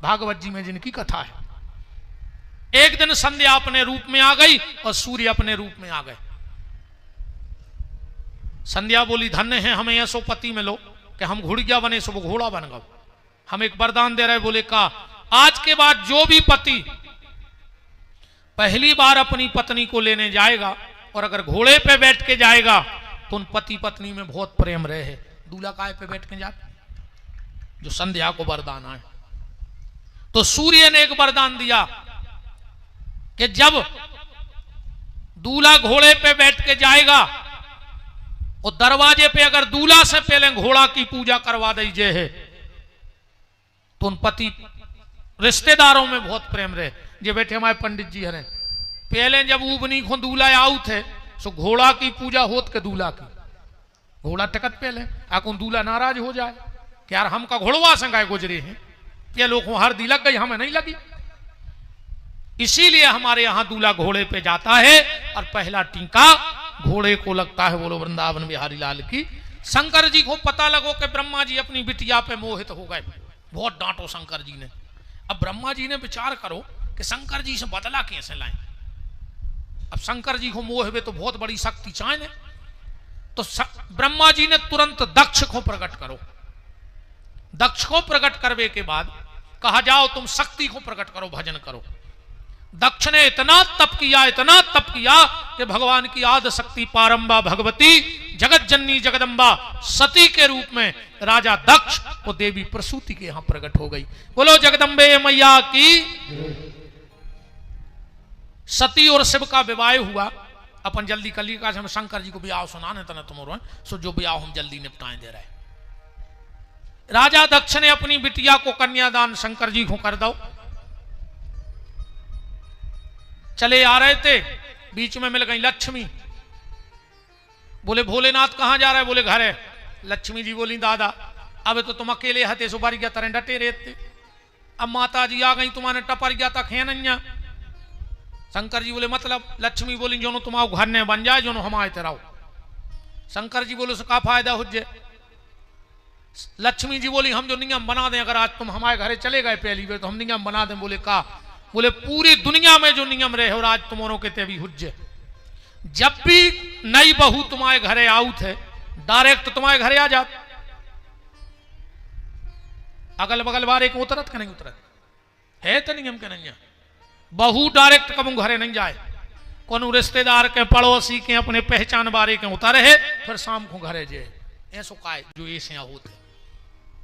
S1: भागवत जी में जिनकी कथा है एक दिन संध्या अपने रूप में आ गई और सूर्य अपने रूप में आ गए संध्या बोली धन्य है हमें ऐसो पति मिलो कि हम घुड़िया बने सो वो घोड़ा बन गए हम एक वरदान दे रहे बोले का आज के बाद जो भी पति पहली बार अपनी पत्नी को लेने जाएगा और अगर घोड़े पे बैठ के जाएगा तो उन पति पत्नी में बहुत प्रेम रहे दूल्हा काय पे बैठ के जाते जो संध्या को वरदान आए तो सूर्य ने एक वरदान दिया कि जब दूल्हा घोड़े पे बैठ के जाएगा और दरवाजे पे अगर दूल्हा से पहले घोड़ा की पूजा करवा दीजिए है तो उन पति रिश्तेदारों में बहुत प्रेम रहे जे बैठे हमारे पंडित जी हरे पहले जब उबनी को दूल्हा आऊ थे सो घोड़ा की पूजा होत के दूल्हा की घोड़ा टिकट पहले आको दूल्हा नाराज हो जाए कि यार हम का घोड़वा संगाए गुजरे हैं ये लोग हर दी लग गई हमें नहीं लगी इसीलिए हमारे यहां दूल्हा घोड़े पे जाता है और पहला टीका घोड़े को लगता है बोलो वृंदावन बिहारी लाल की शंकर जी को पता लगो कि ब्रह्मा जी अपनी बिटिया पे मोहित हो गए, बहुत डांटो शंकर जी ने। अब ब्रह्मा जी ने विचार करो कि शंकर जी से बदला कैसे लाएं। अब शंकर जी को मोह हुए तो बहुत बड़ी शक्ति चाहिए, तो ब्रह्मा जी ने तुरंत दक्ष को प्रकट करो। दक्ष को प्रकट करने के बाद कहा जाओ तुम शक्ति को प्रकट करो, भजन करो। दक्ष ने इतना तप किया कि भगवान की आदि शक्ति पारंबा भगवती जगत जननी जगदम्बा सती के रूप में राजा दक्ष को देवी प्रसूति के यहां प्रकट हो गई। बोलो जगदम्बे मैया की। सती और शिव का विवाह हुआ। अपन जल्दी कर ली, हम शंकर जी को ब्याह सुनाने तना तुम सो जो ब्याह हम जल्दी निपटाएं दे रहे। राजा दक्ष ने अपनी बिटिया को कन्यादान शंकर जी को कर दो। चले आ रहे थे, बीच में मिल गई लक्ष्मी। बोले भोलेनाथ कहां जा रहा है? बोले घर है। लक्ष्मी जी बोली दादा अब तो तुम अकेले हते सुपारिया तरह डटे रहते, अब माता जी आ गई तुम्हारे टपरिया तक है नैया। शंकर जी बोले मतलब? लक्ष्मी बोली जो तुम आओ घर ने बन जाए जो हमारे तेराओ। शंकर जी बोले उसका फायदा हो जाए। लक्ष्मी जी बोली हम जो नियम बना दें, अगर आज तुम हमारे घरे चले गए पहली बार तो हम नियम बना दें। बोले का? बोले पूरी दुनिया में जो नियम रहे और आज तुम्हारों के तेवी हुज्जे, जब भी नई बहू तुम्हारे घरे आऊ थे डायरेक्ट तुम्हारे घरे आ जात, अगल बगल बारे को उतरत के नहीं उतरत है तो नियम के नहीं। बहू डायरेक्ट कब घरे नहीं जाए, कोनो रिश्तेदार के पड़ोसी के अपने पहचान बारे के उतारे है फिर शाम को घरे जाए। ऐसो काय जो ऐसे होते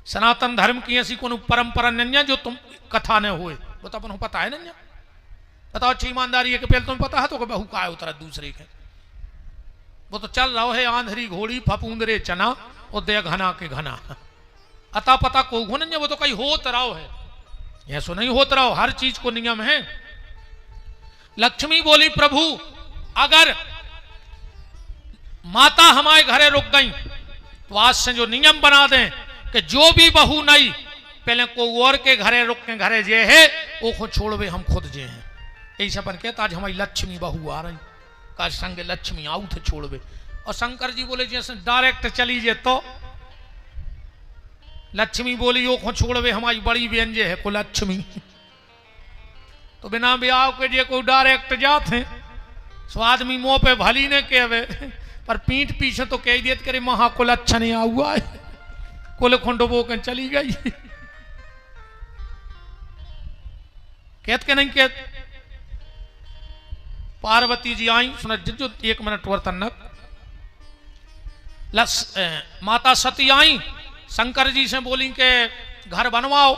S1: सनातन धर्म की ऐसी कोनो परंपरा नहीं जो तुम कथा ने हुए, वो तो अपन पता है नहीं। बताओ अच्छी ईमानदारी है कि पहले तुम्हें पता है तो बहू का उतरा दूसरे के। वो तो चल रहा है आंधरी घोड़ी फपूंदरे चना और दे घना के घना, अता पता को नहीं। वो तो कहीं होत रहा है, ऐसो नहीं होत रहा, हर चीज को नियम है। लक्ष्मी बोली प्रभु अगर माता हमारे घरे रुक गई तो आज से जो नियम बना दें कि जो भी बहू नई पहले को और के घरे रुक के घरे जे है वो खुद छोड़वे हम खुद जे हैं। ऐसे अपन कहता आज हमारी लक्ष्मी बहू आ रही का संग लक्ष्मी आऊ थे छोड़वे। और शंकर जी बोले जैसे डायरेक्ट चली जे तो लक्ष्मी बोली वो खुद छोड़वे हमारी बड़ी बहन जे है को लक्ष्मी। तो बिना ब्याह के जे कोई डायरेक्ट जाते सो आदमी मुंह पे भली ने कहवे पर पीठ पीछे तो कह दिए करे महा को अच्छा नहीं हुआ है, कुल खुंडो बो के चली गई। कहत के नहीं कहत। पार्वती जी आई सुन जो 1 मिनट वर्तन माता सती आई शंकर जी से बोली के घर बनवाओ।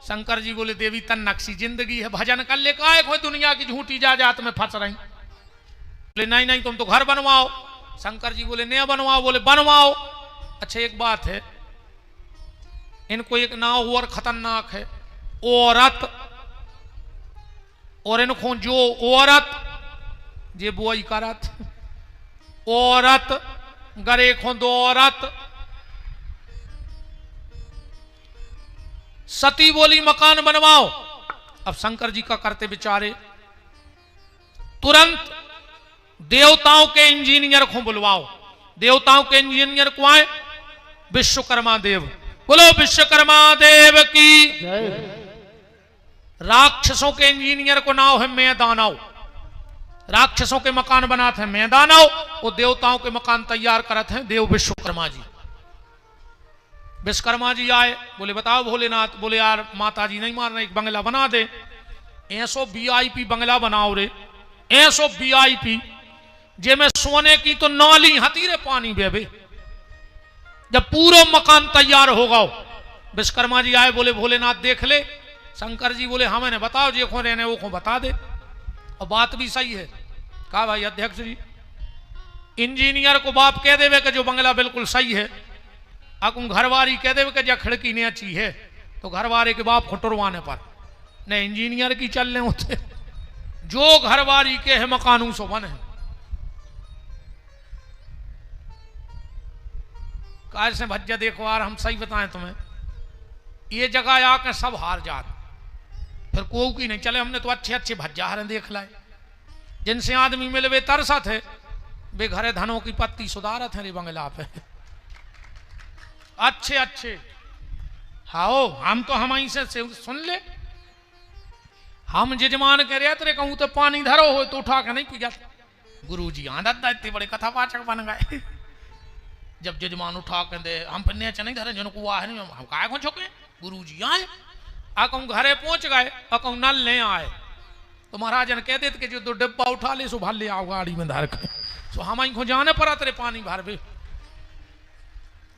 S1: शंकर जी बोले देवी तन नक्शी जिंदगी है भजन कर ले का कोई दुनिया की झूठी जात में फंस रही। बोले नहीं नहीं तुम तो घर बनवाओ। शंकर जी बोले नहीं बनवाओ। बोले बनवाओ। अच्छा एक बात है, इनको एक नाव और खतरनाक है औरत, और इनको जो औरत जे बोई करत औरत गरे खो दो औरत। सती बोली मकान बनवाओ। अब शंकर जी का करते बेचारे तुरंत देवताओं के इंजीनियर को बुलवाओ। देवताओं के इंजीनियर को आए विश्वकर्मा देव। बोलो विश्वकर्मा देव की। राक्षसों के इंजीनियर को नाम है मैदानव। राक्षसों के मकान बनाते हैं मैदानव, वो देवताओं के मकान तैयार करते हैं देव विश्वकर्मा जी। विश्वकर्मा जी आए, बोले बताओ भोलेनाथ। बोले यार माता जी नहीं मारना, एक बंगला बना दे। ऐसो वीआईपी बंगला बनाओ रे, ऐसो वीआईपी जे में सोने की तो नाली हतीरे पानी बेबे। जब पूरा मकान तैयार होगा विश्वकर्मा जी आए, बोले भोलेनाथ देख ले। शंकर जी बोले हाँ मैंने बताओ जे को रहने वो को बता दे। और बात भी सही है। कहा भाई अध्यक्ष जी इंजीनियर को बाप कह देवे कि जो बंगला बिल्कुल सही है, अकुम घरवारी कह देवे कि जो खिड़की नहीं अच्छी है तो घरवारे के बाप खुटरवाने पर न इंजीनियर की चलने होते। जो घरवारी के है मकानों सो बने। काज से भज्जा देखो यार हम सही बताएं तुम्हें, ये जगह आकर सब हार जात फिर को की नहीं चले। हमने तो अच्छे अच्छे भज्जा हरें देख लाए जिनसे आदमी मिले वे तरसा थे, वे घरे धनों की पत्ती सुधारत है रे बंगला पे। अच्छे अच्छे। हाओ हम तो हम से सुन ले, हम जजमान कह रहे तेरे कहूँ तो पानी धरो हो तो उठा के नहीं पी जाता। गुरु जी आदत इतने बड़े कथावाचक बन गए। जब जजमान उठा के दे हम पन्ने नहीं धरे जन कुआ है नहीं हम काय को छोके। गुरु जी आए कहूँ घरे पहुंच गए कहूँ नल ले आए तो महाराजन कह देते कि जो दो डिब्बा उठा ले सो भर ले आओ गाड़ी में धर के। सो हम को जाने पड़ा तेरे पानी भर भी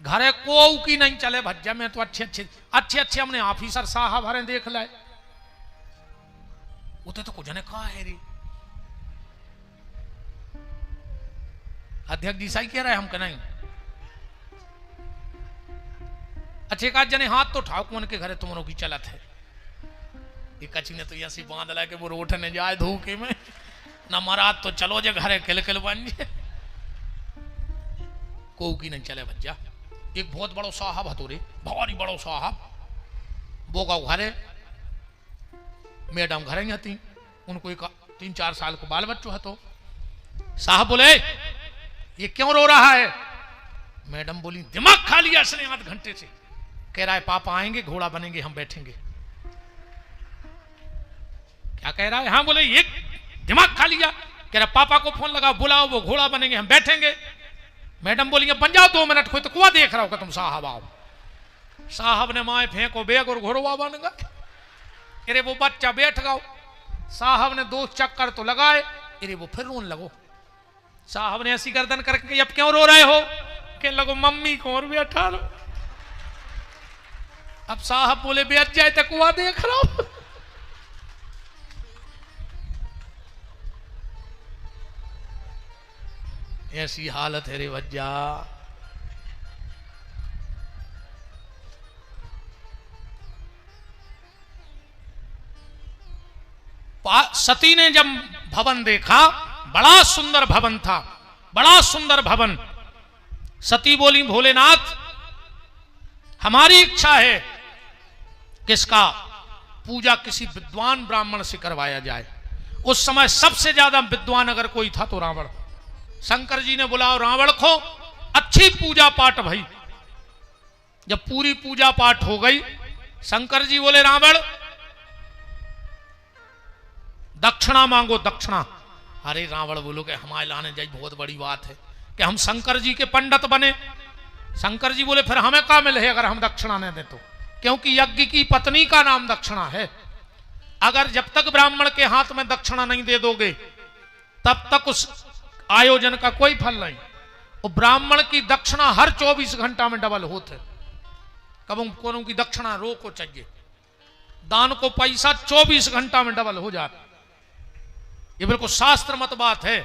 S1: घरे को की नहीं चले भज्जा में तो अच्छे अच्छे हमने ऑफिसर साहब हरे देख लाए उते तो कुछ ने कहा है रे अध्यक्ष जी सही कह रहे हम नहीं। अच्छे का जने हाथ तो ठाक मन के घरे तुमरों की चलत है। ये कची ने तो ऐसी बांध ला के वो रोटने जाए धूके में ना महाराज तो चलो जे घरे खिल खिल बन जाए को की नहीं चले भज्जा। एक बहुत बड़ो साहब हतो रे भारी बड़ो साहब वो का घरे मैडम घरे ही थी उनको एक 3-4 साल को बाल बच्चों है तो साहब बोले ये क्यों रो रहा है। मैडम बोली दिमाग खा लिया इसने आध घंटे से। कह रहा है पापा आएंगे घोड़ा बनेंगे हम बैठेंगे। क्या कह रहा है। हाँ बोले ये दिमाग खा लिया। कह रहा पापा को फोन लगाओ बुलाओ वो घोड़ा बनेंगे हम बैठेंगे। मैडम बोली बन जाओ 2 मिनट कोई तो कुआ देख रहा हो तुम साहब आओ। साहब ने माए फेंको बैग और घोड़वा बन गए। अरे वो बच्चा बैठ गया। साहब ने 2 चक्कर तो लगाए अरे वो फिर रोने लगो। साहब ने ऐसी गर्दन करके अब क्यों रो रहे हो। के लगो मम्मी को और बैठा लो। अब साहब बोले बैठ जाए तो कुआ देख रहा हूं। ऐसी हालत है रे भज्जा। सती ने जब भवन देखा बड़ा सुंदर भवन था बड़ा सुंदर भवन। सती बोली भोलेनाथ हमारी इच्छा है किसका पूजा किसी विद्वान ब्राह्मण से करवाया जाए। उस समय सबसे ज्यादा विद्वान अगर कोई था तो रावण। शंकर जी ने बुलाओ रावण को अच्छी पूजा पाठ भई। जब पूरी पूजा पाठ हो गई शंकर जी बोले रावण दक्षिणा मांगो दक्षिणा। अरे रावण बोलो कि हमारे लाने जाए बहुत बड़ी बात है कि हम शंकर जी के पंडित बने। शंकर जी बोले फिर हमें क्या मिले अगर हम दक्षिणा नहीं दे तो। क्योंकि यज्ञ की पत्नी का नाम दक्षिणा है। अगर जब तक ब्राह्मण के हाथ में दक्षिणा नहीं दे दोगे तब तक उस आयोजन का कोई फल नहीं। और ब्राह्मण की दक्षिणा हर 24 घंटा में डबल होते। कब कोनो की दक्षिणा रो को चाहिए। दान को पैसा 24 घंटा में डबल हो जाता। ये बिल्कुल शास्त्र मत बात है।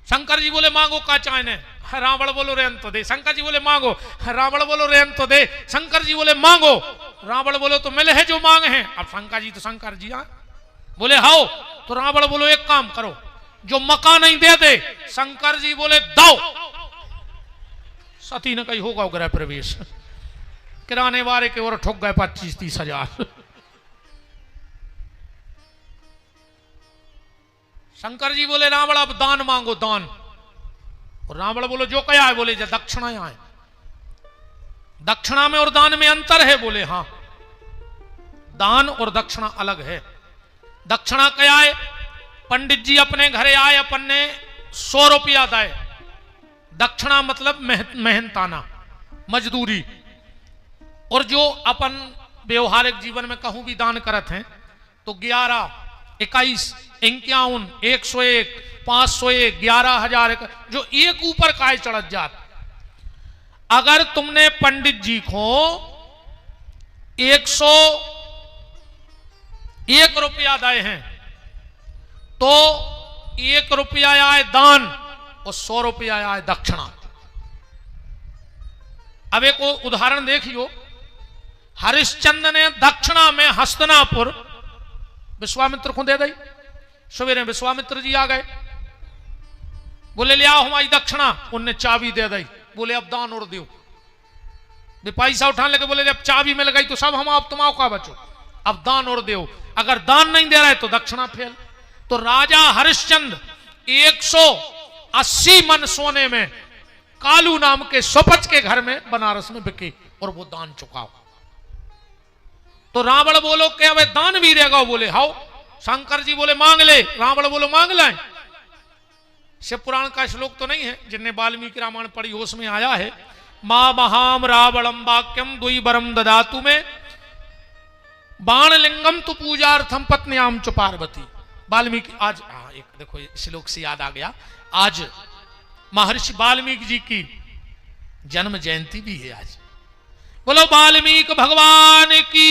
S1: शंकर जी बोले मांगो का चाहने। रावण बोलो रेन तो दे। शंकर जी बोले मांगो। रावण बोलो रेन तो दे। शंकर जी बोले मांगो। रावण बोलो तो मिले है जो मांगे हैं। अब शंकर जी तो शंकर जी बोले हाओ तो रावण बोलो एक काम करो जो मका नहीं दे दे। शंकर जी बोले दो। सती ने कही होगा गृह प्रवेश। किराने वाले के और ठोक गए 25-30 हजार। शंकर जी बोले रावण अब दान मांगो दान। और रावण बोलो जो क्या है। बोले दक्षिणा है। दक्षिणा में और दान में अंतर है। बोले हां दान और दक्षिणा अलग है। दक्षिणा क्या है। पंडित जी अपने घरे आए अपन ने 100 रुपया दाए। दक्षिणा मतलब मेहनताना मजदूरी। और जो अपन व्यवहारिक जीवन में कहूं भी दान करत हैं तो 11, 21, 51, 101, 501, 11,000 जो एक ऊपर काय चढ़त जात। अगर तुमने पंडित जी को 101 रुपया दाए हैं तो 1 रुपया आए दान और 100 रुपया आए दक्षिणा। अब एक उदाहरण देखियो। हरिश्चंद्र ने दक्षिणा में हस्तिनापुर विश्वामित्र को दे दी। सवेरे विश्वामित्र जी आ गए। बोले ले आओ हमारी दक्षिणा। उनने चाबी दे दी। बोले अब दान और दो। पैसा उठाने लगे। बोले जब चाबी मिल गई तो सब हम आप तुम का बचो अब दान और दो। अगर दान नहीं दे रहे तो दक्षिणा फेल। तो राजा हरिश्चंद्र 180 मन सोने में कालू नाम के स्वपच के घर में बनारस में बिके और वो दान चुकाओ। तो रावण बोलो कि अब दान भी देगा, बोले हाओ। शंकर जी बोले मांग ले, रावण बोलो मांग लाए। शिव पुराण का श्लोक तो नहीं है, जिनने वाल्मीकि रामायण पढ़ी हो उसमें आया है, मां महाम रावणम वाक्यम द्विबरम ददातु में बाण लिंगम तु पूजार्थम पत्न्याम च पार्वती। वाल्मीकि आज एक देखो श्लोक से याद आ गया, आज महर्षि वाल्मीकि जी की जन्म जयंती भी है आज। बोलो वाल्मीकि भगवान की।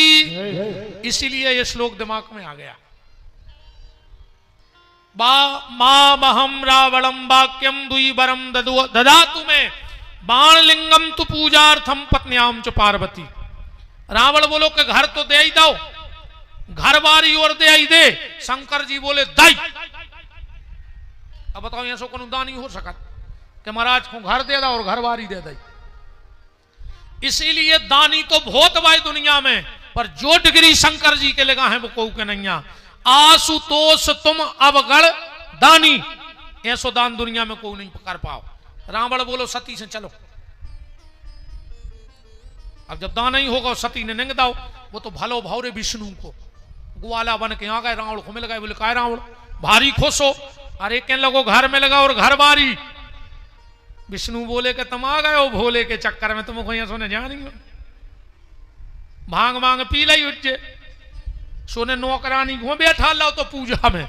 S1: इसीलिए ये श्लोक दिमाग में आ गया। मामहम रावणम वाक्यम द्विबरम ददातु में बाण लिंगम तु पूजार्थम पत्न्याम च पार्वती। रावण बोलो कि घर तो दे ही दो, घर बारी और दे ही दे। शंकर जी बोले दाई। अब बताओ ऐसा कोई दान ही हो सका कि महाराज को घर दे दो और घर बारी दे दे। इसीलिए दानी तो बहुत भाई दुनिया में, पर जो डिग्री शंकर जी के लगा है वो कहू के नहीं। आशुतोष तुम अवगढ़ दानी, ऐसो दान दुनिया में कोई नहीं कर पाओ। रावण बोलो सती से चलो। अब जब दान नहीं होगा सती ने निंग दाओ, वो तो भलो भावरे विष्णु को ग्वाला बन के आ गए, रावण को मिल गए। बोले काय रावण भारी खुश हो, अरे कहने लगो घर में लगा और घर बारी। विष्णु बोले कि तुम आ गए हो भोले के चक्कर में, तुमको यहां सोने जानी भांग भांग पी लाई उठे सोने नौकरानी घो बैठा लो तो पूजा में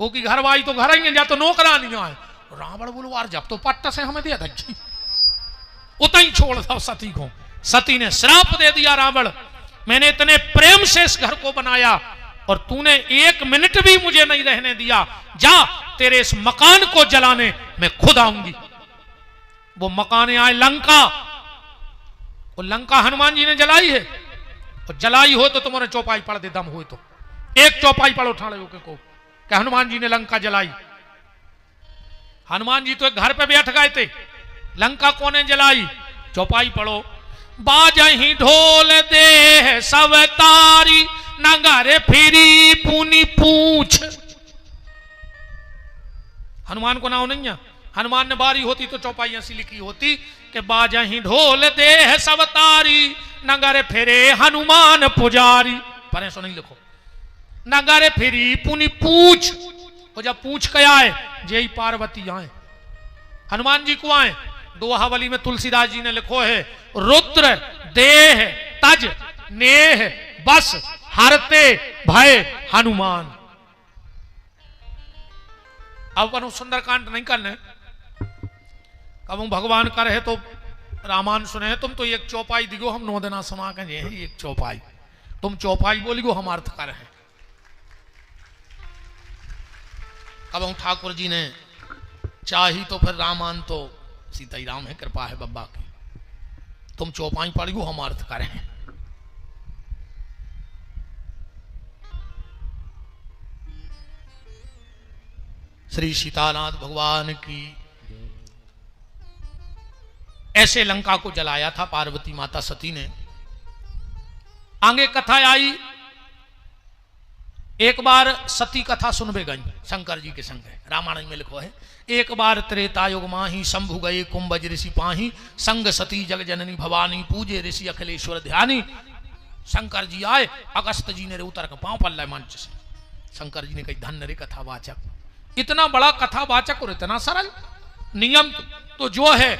S1: वो की घर वाई तो घर ही जा तो नौकरानी आए। रावण बोलो यार जब तो पट्टा से हमें दे दी उतना ही छोड़ दो सती को। सती ने श्राप दे दिया, रावण मैंने इतने प्रेम से इस घर को बनाया और तूने एक मिनट भी मुझे नहीं रहने दिया, जा तेरे इस मकान को जलाने मैं खुद आऊंगी। वो मकान आए लंका, वो लंका हनुमान जी ने जलाई है, और जलाई हो तो तुम्हारे चौपाई पढ़ दे दम हो तो एक चौपाई पढ़ो ठाड़े होके को कि हनुमान जी ने लंका जलाई। हनुमान जी तो एक घर पे बैठ गए थे, लंका कोने जलाई, चौपाई पढ़ो। बाजही ढोल दे सब तारी नगर फिरी पुनी पूछ। हनुमान को नाम नहीं है, हनुमान ने बारी होती तो चौपाई ऐसी लिखी होती कि बाजही ढोल दे सब तारी नगर फिरे हनुमान पुजारी, पर ऐसा नहीं लिखो। नगर फिरी पुनी पूछ, और जब पूछ के आए जय पार्वती आए, हनुमान जी को आए। दोहावली में तुलसीदास जी ने लिखो है, रुद्र देह तज नेह बस हरते भय हनुमान। अब अपन सुंदरकांड नहीं करने, कब भगवान का रहे तो रामायण सुने। तुम तो एक चौपाई दिगो, हम 9 दिना सुना के जे एक चौपाई, तुम चौपाई बोलिगो हम अर्थ कर रहे। कब ठाकुर जी ने चाही तो फिर रामायण तो सीता ही राम है, कृपा है बब्बा की। तुम चौपाई पढ़ियो हम अर्थ करें। श्री सीतानाथ भगवान की। ऐसे लंका को जलाया था पार्वती माता सती ने। आगे कथा आई, एक बार सती कथा सुनबे गई शंकर जी के संग, रामायण में लिखो है। एक बार त्रेता युग माही शंभु गए कुंभज ऋषि पाही संग सती जग जननी भवानी पूजे ऋषि अखिलेश्वर ध्यानी। शंकर जी आए, अगस्त जी ने उतर के पांव पल्ला मंच से। शंकर जी ने कही धन्य रे कथावाचक, इतना बड़ा कथावाचक और इतना सरल नियम तो जो है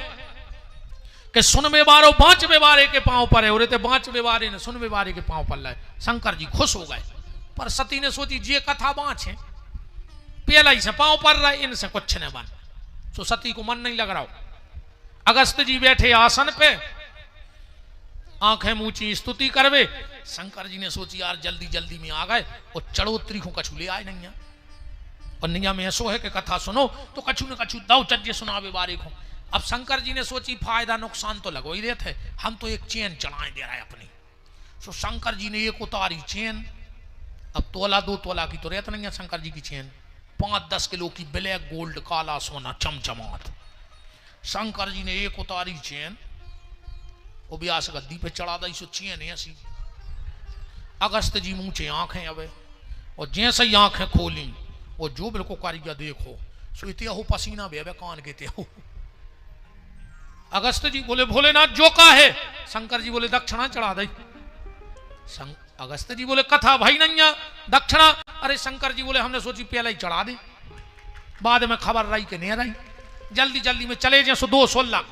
S1: कि सुनवे बारो बांचवे बारे के पांव पर है, और बांचवे बारे ने सुनवे बारे के पांव पल्ला है। शंकर जी खुश हो गए, पर सती ने सोची जे कथा बाँच है पहला ही से पांव पर रहा, इनसे कुछ न बन। तो सती को मन नहीं लग रहा। अगस्त जी बैठे आसन पे, आंखें मूची स्तुति करवे। शंकर जी ने सोची यार जल्दी जल्दी में आ गए और चढ़ोत्री को कछु ले आए नहीं है, और निया में ऐसो है कि कथा सुनो तो कछु न कछु दाव चज्जे सुनावे बारे को। अब शंकर जी ने सोची फायदा नुकसान तो लगो ही देते, हम तो एक चेन चढ़ाए दे रहा है अपनी। तो शंकर जी ने एक उतारी चेन। अब तोला 2 तोला की तो रहता नहीं है शंकर जी की चेन, 5-10 किलो की ब्लैक गोल्ड काला सोना चमचमात। शंकर जी ने एक उतारी चेन, वो ब्यास गद्दी पे चढ़ा दी। सो चेन ऐसी। अगस्त जी मुँचे आंखें अबे, और जैसे ही आंखें खोली वो जो बिल्कुल कारीगर देखो सो इते हो पसीना बे कान के ते हो। अगस्त जी बोले भोलेनाथ जो का है। शंकर जी बोले दक्षिणा चढ़ा दई। अगस्त जी बोले कथा भाई नैया दक्षिणा। अरे शंकर जी बोले हमने सोची पहले ही चढ़ा दी, बाद में खबर रही कि नहीं रही, जल्दी जल्दी में चले जाए 216।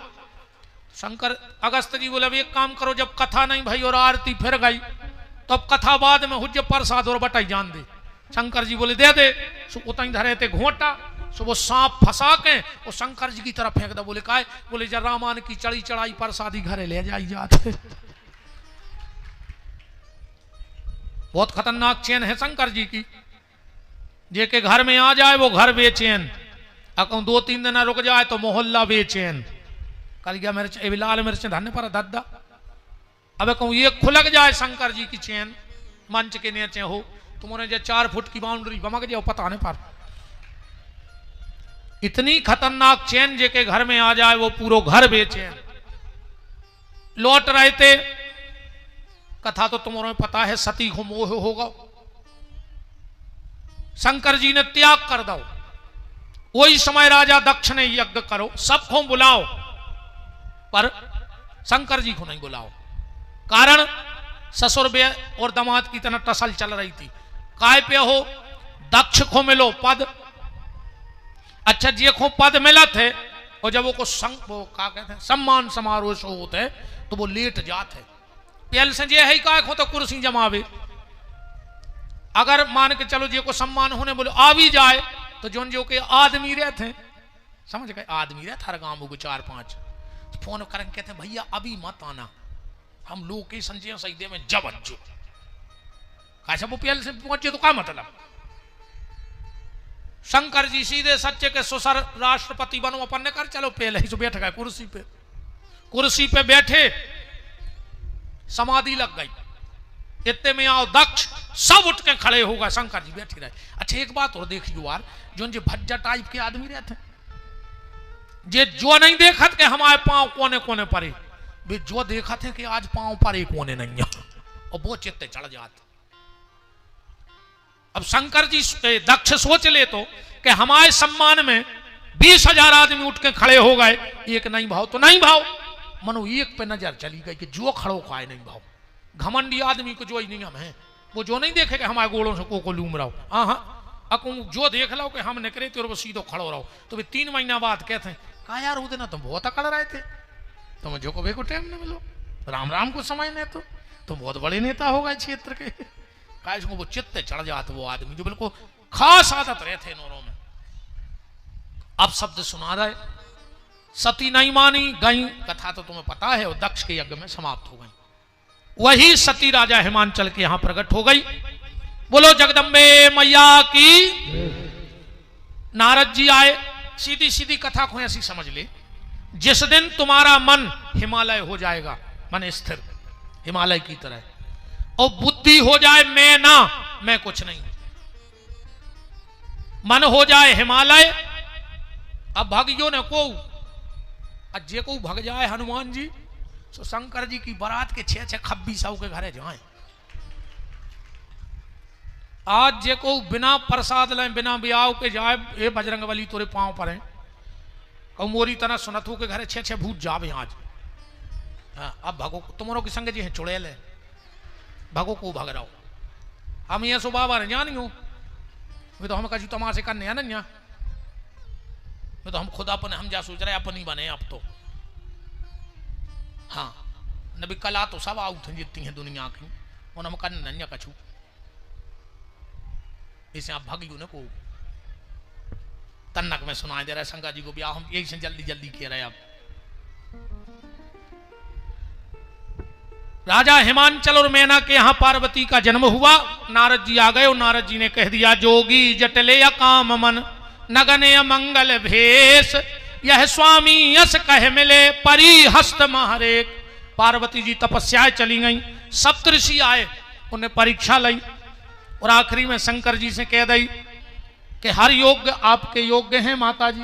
S1: शंकर अगस्त जी बोले अब एक काम करो, जब कथा नहीं भाई और आरती फिर गई तो अब कथा बाद में हुज्ज प्रसाद और बटाई जान दे। शंकर जी बोले दे सो उतनी धरे थे घोटा सो वो सांप फंसा के और शंकर जी की तरफ फेंक दो। बोले काय? बोले जब रामान की चढ़ी चढ़ाई प्रसादी घरे ले जाई जाते। बहुत खतरनाक चैन है शंकर जी की, जे के घर में आ जाए वो घर बेचैन, अकौ 2-3 दिन रुक जाए तो मोहल्ला बेचैन। कल गया मिर्च लाल मिर्च धन्य पर दद्दा। अब कहूँ ये खुलक जाए शंकर जी की चैन मंच के नीचे हो, तुम्हारे जो 4 फुट की बाउंड्री बमक जाओ पता नहीं पर। इतनी खतरनाक चैन जे के घर में आ जाए वो पूरा घर बेचैन। लौट रहे थे, कथा तो तुम्हारे पता है, सती को मोह होगा। शंकर जी ने त्याग कर दो। वही समय राजा दक्ष ने यज्ञ करो, सबको बुलाओ, पर शंकर जी को नहीं बुलाओ। कारण ससुर बे और दामाद की तरह टसल चल रही थी। काय पे हो? दक्ष को मिलो पद। अच्छा जी को पद मिला थे और जब वो क्या कहते हैं सम्मान समारोह से होते तो वो लेट जाते। पहले से जे है काय को तो कुर्सी जमावे। अगर मान के चलो जी को सम्मान होने बोले आ भी जाए तो जो के आदमी रहते, समझ गए, आदमी रहते हर गांव को 4-5 फोन करें कहते हैं भैया अभी मत आना, हम लोकेशन जे सही दे में जब अच्छो कैसे वो पहले से पहुंचे तो क्या मतलब। शंकर जी सीधे सच्चे के ससुर राष्ट्रपति बनो अपन ने कर चलो, पहले ही तो बैठ गए कुर्सी पे बैठे, समाधि लग गई। इतने में आओ दक्ष सब उठ के खड़े होगा, शंकर जी बैठे रहे। अच्छा एक बात और देखियो यार, जो भज्जा टाइप के आदमी रहते जे जो नहीं देखत के हमारे पांव कोने कोने परे, वे जो देखा थे कि आज पांव पर एक कोने नहीं है और वो चित्ते चढ़ जाते। अब शंकर जी दक्ष सोच ले तो कि हमारे सम्मान में 20,000 आदमी उठ के खड़े हो गए, एक नहीं भाव तो नहीं भाव। मनो एक पे नजर चली गई कि जो खड़ो का है नहीं भाव। घमंडी आदमी को जो ही नियम है वो जो नहीं देखे कि हमारे गोड़ों से को लूम रहो। हाँ अकू जो देख लो कि हम निकले थे और वो सीधो खड़ो रहो। तो वे 3 महीना बाद कहते हैं कहा यार वो दिन तुम बहुत अकड़ रहे थे, तुम जो को टाइम न मिलो, राम राम को समय नहीं तो तुम बहुत बड़े नेता हो गए क्षेत्र के। कहा वो चित्ते चढ़ जाते वो आदमी जो बिल्कुल खास आदत रहे थे नौरों में। अब शब्द सुना रहे, सती नहीं मानी गई, कथा तो तुम्हें पता है, और दक्ष के यज्ञ में समाप्त हो गई। वही सती राजा हिमांचल के यहां प्रकट हो गई। बोलो जगदम्बे मैया की। नारद जी आए, सीधी सीधी कथा को ऐसी समझ ले, जिस दिन तुम्हारा मन हिमालय हो जाएगा, मन स्थिर हिमालय की तरह, और बुद्धि हो जाए मैं कुछ नहीं, मन हो जाए हिमालय। अब भगियो ने को अज्जे को भग जाए हनुमान जी, तो शंकर जी की बारात के 6-6 खब्बी सौ के घरे जाए। आज जे को बिना प्रसाद लें बिना ब्याह के जाए, ए बजरंग बली तोरे पांव पर है, कहूँ मोरी तना सुनथू के घरे 6-6 भूत जावे आज। हाँ, अब भगो तुम्हारों के संग जी है चुड़ैल है, भगो को भग रहा। हम ये सो बाबा ने जानी हो, वे तो हम कहीं तमाशे करने है ना, वे तो हम खुद अपने हम जा सोच रहे अपनी बने अब तो। हाँ नबी कला तो सब आउट हैं जितनी है दुनिया की, उन हम करने नहीं कछू। इसे आप भगियो ने को तन्नक में सुनाई दे रहा है शंकर जी को ब्याह हम यही से जल्दी जल्दी किए रहे। अब राजा हिमांचल और मैना के यहां पार्वती का जन्म हुआ। नारद जी आ गए और नारद जी ने कह दिया, जोगी जटले अकाम मन नगने मंगल भेष, यह स्वामी यस कह मिले परी हस्त महारेक। पार्वती जी तपस्याएं चली गई, सप्तऋषि आए, उन्हें परीक्षा ली और आखिरी में शंकर जी से कह दी कि हर योग्य आपके योग्य हैं माता जी,